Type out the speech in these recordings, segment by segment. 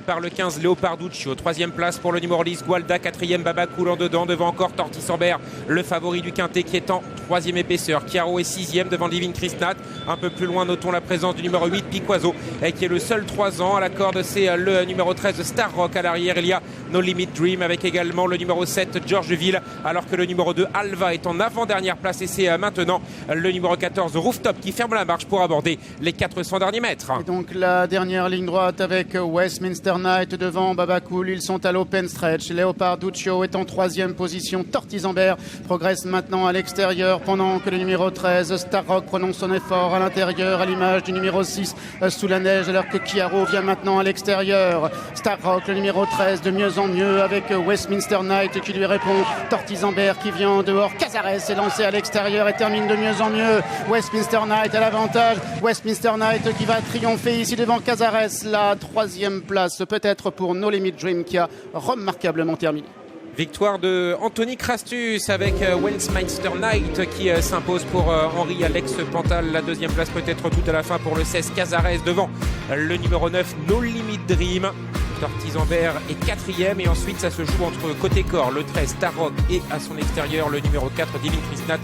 par le 15 Leoparduccio. 3e place pour le numéro 10 Gualda, 4e Babacool en dedans, devant encore Tortis-Ambert, le favori du quintet qui est en 3e épaisseur. Chiaro est 6e devant Divine Christnat. Un peu plus loin, notons la présence du numéro 8 Piquoiseau, qui est le seul 3 ans. À la corde, c'est le numéro 13 Star Rock. À l'arrière, il y a No Limit Dream avec également le numéro 7 Georgeville, alors que le numéro 2 Alva est en avant-dernière place, et c'est maintenant le numéro 14 Rooftop qui ferme la marche pour aborder les 400 derniers mètres. Et donc la dernière ligne droite avec Westminster Night devant Babacool. Ils sont à l'open stretch. Leoparduccio est en 3e position. Tortis-Ambert progresse maintenant à l'extérieur pendant que le numéro 13 Star Rock prononce son effort à l'intérieur, à l'image du numéro 6 Sous la neige, alors que Chiaro vient maintenant à l'extérieur. Star Rock, le numéro 13, de mieux en mieux avec Westminster Night qui lui répond. Tortis-Ambert qui vient en dehors. Cazares est lancé à l'extérieur et termine de mieux en mieux. Westminster Night à l'avantage. Westminster Night qui va triompher ici devant Cazares. La 3e place peut-être pour No Limit Dream qui a remarquablement terminé. Victoire de Anthony Crastus avec Westminster Night qui s'impose pour Henri Alex Pantal. La 2e place peut-être tout à la fin pour le 16 Cazares devant le numéro 9 No Limit Dream. Tortis-Ambert est 4e et ensuite ça se joue entre côté corps le 13 Star Rock et à son extérieur le numéro 4 Divine Christnat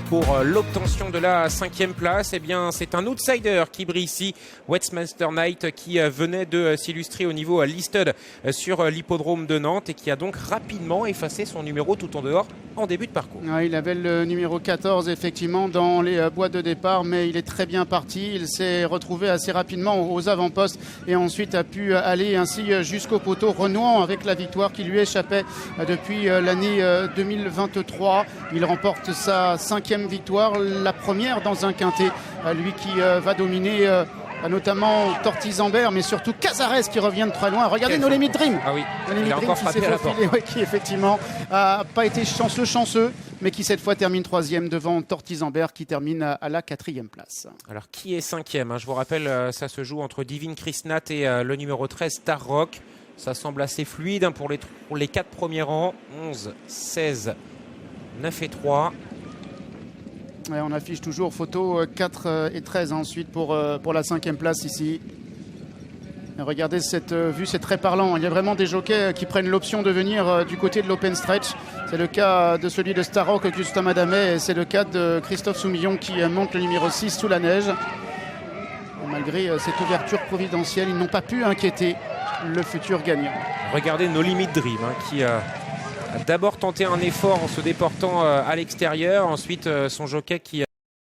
pour l'obtention de la 5e place. Eh bien, c'est un outsider qui brille ici, Westminster Night, qui venait de s'illustrer au niveau listed sur l'hippodrome de Nantes et qui a donc rapidement effacé son numéro tout en dehors en début de parcours. Ouais, il avait le numéro 14 effectivement dans les boîtes de départ, mais il est très bien parti. Il s'est retrouvé assez rapidement aux avant-postes et ensuite a pu aller ainsi jusqu'au poteau, renouant avec la victoire qui lui échappait depuis l'année 2023. Il remporte sa 5e victoire, la première dans un quintet. Lui qui va dominer notamment Tortis-Ambert, mais surtout Cazares qui revient de très loin. Regardez No Limit Dream. Ah oui, il a encore frappé à la porte. Qui effectivement n'a pas été chanceux, mais qui cette fois termine 3e devant Tortis-Ambert qui termine à la 4e place. Alors qui est 5e, Je vous rappelle, ça se joue entre Divine Christnat et le numéro 13 Star Rock. Ça semble assez fluide pour les 4 premiers rangs. 11, 16, 9 et 3. Ouais, on affiche toujours photo 4 et 13 ensuite pour la 5e place ici. Et regardez cette vue, c'est très parlant. Il y a vraiment des jockeys qui prennent l'option de venir du côté de l'open stretch. C'est le cas de celui de Star Rock, Justin Madamet, et c'est le cas de Christophe Soumillon qui monte le numéro 6 Sous la neige. Et malgré cette ouverture providentielle, ils n'ont pas pu inquiéter le futur gagnant. Regardez No Limit Dream qui a d'abord tenté un effort en se déportant à l'extérieur. Ensuite, son jockey qui